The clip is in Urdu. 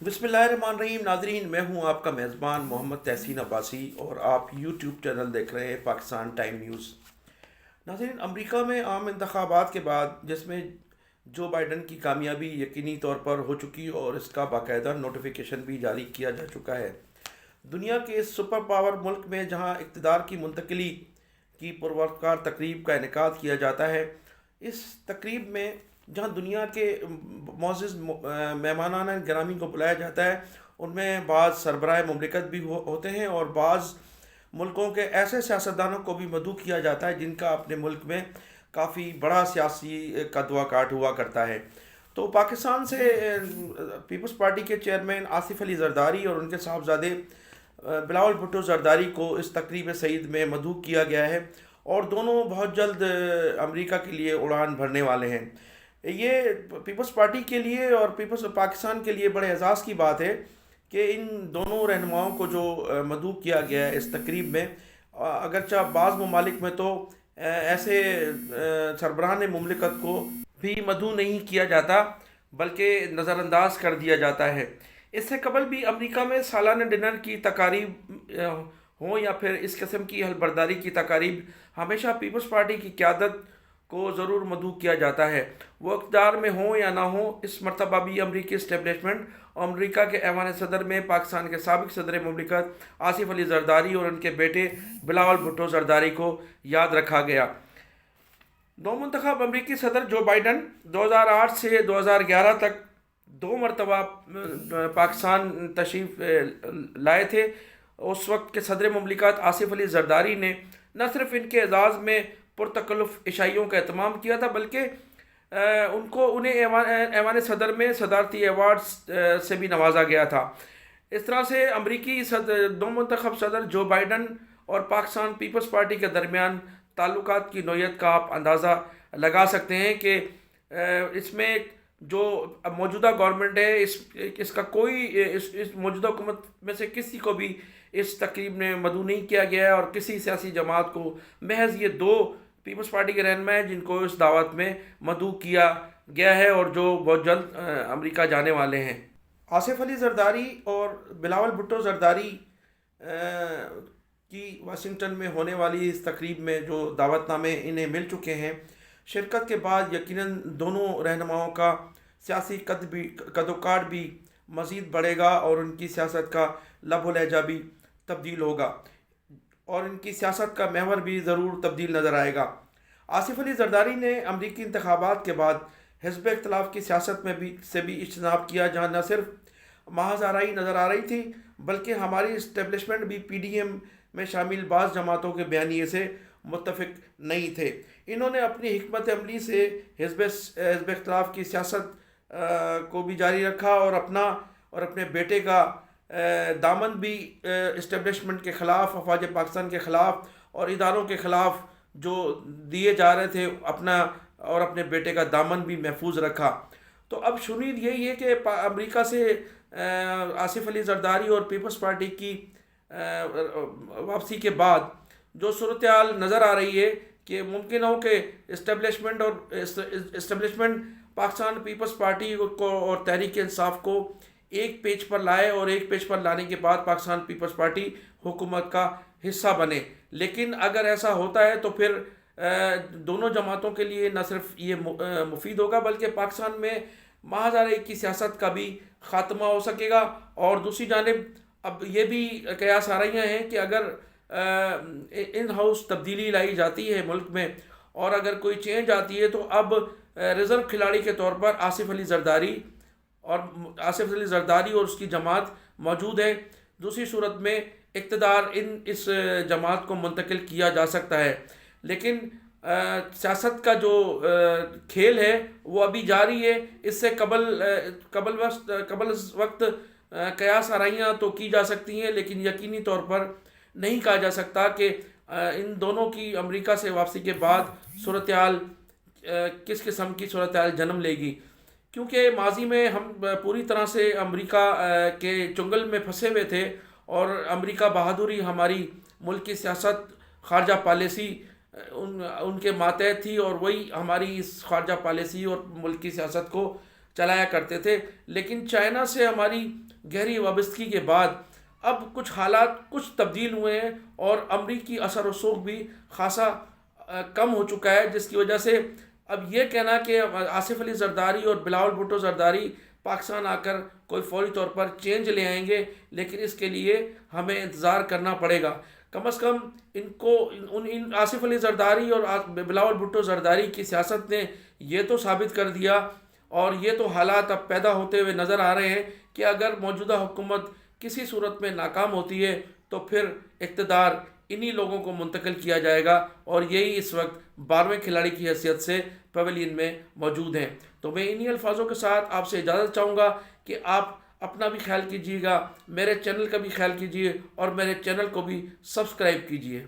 بسم اللہ الرحمن الرحیم ناظرین، میں ہوں آپ کا میزبان محمد تحسین عباسی اور آپ یوٹیوب چینل دیکھ رہے ہیں پاکستان ٹائم نیوز۔ ناظرین، امریکہ میں عام انتخابات کے بعد جس میں جو بائیڈن کی کامیابی یقینی طور پر ہو چکی اور اس کا باقاعدہ نوٹیفیکیشن بھی جاری کیا جا چکا ہے، دنیا کے اس سپر پاور ملک میں جہاں اقتدار کی منتقلی کی پروقار تقریب کا انعقاد کیا جاتا ہے، اس تقریب میں جہاں دنیا کے معزز مہمانان گرامی کو بلایا جاتا ہے، ان میں بعض سربراہ مملکت بھی ہوتے ہیں اور بعض ملکوں کے ایسے سیاستدانوں کو بھی مدعو کیا جاتا ہے جن کا اپنے ملک میں کافی بڑا سیاسی قد و کاٹ ہوا کرتا ہے۔ تو پاکستان سے پیپلز پارٹی کے چیئرمین آصف علی زرداری اور ان کے صاحبزادے بلاول بھٹو زرداری کو اس تقریب سعید میں مدعو کیا گیا ہے اور دونوں بہت جلد امریکہ کے لیے اڑان بھرنے والے ہیں۔ یہ پیپلز پارٹی کے لیے اور پیپلز پاکستان کے لیے بڑے اعزاز کی بات ہے کہ ان دونوں رہنماؤں کو جو مدعو کیا گیا ہے اس تقریب میں، اگرچہ بعض ممالک میں تو ایسے سربراہان مملکت کو بھی مدعو نہیں کیا جاتا بلکہ نظر انداز کر دیا جاتا ہے۔ اس سے قبل بھی امریکہ میں سالانہ ڈنر کی تقاریب ہوں یا پھر اس قسم کی حلبرداری کی تقاریب، ہمیشہ پیپلز پارٹی کی قیادت کو ضرور مدعو کیا جاتا ہے، وہ اقتدار میں ہوں یا نہ ہوں۔ اس مرتبہ بھی امریکی اسٹیبلشمنٹ اور امریکہ کے ایوان صدر میں پاکستان کے سابق صدر مملکت آصف علی زرداری اور ان کے بیٹے بلاول بھٹو زرداری کو یاد رکھا گیا۔ نو منتخب امریکی صدر جو بائیڈن 2008 سے 2011 تک 2 مرتبہ پاکستان تشریف لائے تھے۔ اس وقت کے صدر مملکت آصف علی زرداری نے نہ صرف ان کے اعزاز میں پرتکلف عشائیوں کا اہتمام کیا تھا بلکہ انہیں ایوان صدر میں صدارتی ایوارڈ سے بھی نوازا گیا تھا۔ اس طرح سے امریکی دو منتخب صدر جو بائیڈن اور پاکستان پیپلز پارٹی کے درمیان تعلقات کی نوعیت کا آپ اندازہ لگا سکتے ہیں کہ اس میں جو موجودہ گورنمنٹ ہے، اس کا کوئی اس موجودہ حکومت میں سے کسی کو بھی اس تقریب میں مدعو نہیں کیا گیا ہے اور کسی سیاسی جماعت کو، محض یہ دو پیپلز پارٹی کے رہنما ہیں جن کو اس دعوت میں مدعو کیا گیا ہے اور جو بہت جلد امریکہ جانے والے ہیں۔ آصف علی زرداری اور بلاول بھٹو زرداری کی واشنگٹن میں ہونے والی اس تقریب میں جو دعوت نامے انہیں مل چکے ہیں، شرکت کے بعد یقیناً دونوں رہنماؤں کا سیاسی قد و کاٹ بھی مزید بڑھے گا اور ان کی سیاست کا لب و لہجہ بھی تبدیل ہوگا اور ان کی سیاست کا محور بھی ضرور تبدیل نظر آئے گا۔ آصف علی زرداری نے امریکی انتخابات کے بعد حزب اختلاف کی سیاست میں بھی اجتناب کیا، جہاں نہ صرف محض آرائی نظر آ رہی تھی بلکہ ہماری اسٹیبلشمنٹ بھی پی ڈی ایم میں شامل بعض جماعتوں کے بیانیے سے متفق نہیں تھے۔ انہوں نے اپنی حکمت عملی سے حزب اختلاف کی سیاست کو بھی جاری رکھا اور اپنے بیٹے کا دامن بھی اسٹیبلشمنٹ کے خلاف، افواج پاکستان کے خلاف اور اداروں کے خلاف جو دیے جا رہے تھے، اپنے بیٹے کا دامن بھی محفوظ رکھا۔ تو اب شنید یہی ہے کہ امریکہ سے آصف علی زرداری اور پیپلز پارٹی کی واپسی کے بعد جو صورتحال نظر آ رہی ہے کہ ممکن ہو کہ اسٹیبلشمنٹ پاکستان پیپلز پارٹی کو اور تحریک انصاف کو ایک پیج پر لائے اور ایک پیج پر لانے کے بعد پاکستان پیپلز پارٹی حکومت کا حصہ بنے۔ لیکن اگر ایسا ہوتا ہے تو پھر دونوں جماعتوں کے لیے نہ صرف یہ مفید ہوگا بلکہ پاکستان میں محض آرائی کی سیاست کا بھی خاتمہ ہو سکے گا۔ اور دوسری جانب اب یہ بھی قیاس آرائیاں ہیں کہ اگر ان ہاؤس تبدیلی لائی جاتی ہے ملک میں اور اگر کوئی چینج آتی ہے تو اب ریزرو کھلاڑی کے طور پر آصف علی زرداری اور اس کی جماعت موجود ہے۔ دوسری صورت میں اقتدار اس جماعت کو منتقل کیا جا سکتا ہے، لیکن سیاست کا جو کھیل ہے وہ ابھی جاری ہے۔ اس سے قبل وقت قیاس آرائیاں تو کی جا سکتی ہیں لیکن یقینی طور پر نہیں کہا جا سکتا کہ ان دونوں کی امریکہ سے واپسی کے بعد صورتحال کس قسم کی صورتحال جنم لے گی، کیونکہ ماضی میں ہم پوری طرح سے امریکہ کے چنگل میں پھنسے ہوئے تھے اور امریکہ بہادری ہماری ملک کی سیاست، خارجہ پالیسی ان کے ماتحت تھی اور وہی ہماری اس خارجہ پالیسی اور ملک کی سیاست کو چلایا کرتے تھے، لیکن چائنا سے ہماری گہری وابستگی کے بعد اب کچھ حالات کچھ تبدیل ہوئے ہیں، اور امریکی اثر و رسوخ بھی خاصا کم ہو چکا ہے، جس کی وجہ سے اب یہ کہنا کہ آصف علی زرداری اور بلاول بھٹو زرداری پاکستان آ کر کوئی فوری طور پر چینج لے آئیں گے، لیکن اس کے لیے ہمیں انتظار کرنا پڑے گا۔ کم از کم ان کو ان آصف علی زرداری اور بلاول بھٹو زرداری کی سیاست نے یہ تو ثابت کر دیا، اور یہ تو حالات اب پیدا ہوتے ہوئے نظر آ رہے ہیں کہ اگر موجودہ حکومت کسی صورت میں ناکام ہوتی ہے تو پھر اقتدار انہی لوگوں کو منتقل کیا جائے گا، اور یہی اس وقت 12ویں کھلاڑی کی حیثیت سے پویلین میں موجود ہیں۔ تو میں انہی الفاظوں کے ساتھ آپ سے اجازت چاہوں گا کہ آپ اپنا بھی خیال کیجیے گا، میرے چینل کا بھی خیال کیجیے، اور میرے چینل کو بھی سبسکرائب کیجیے۔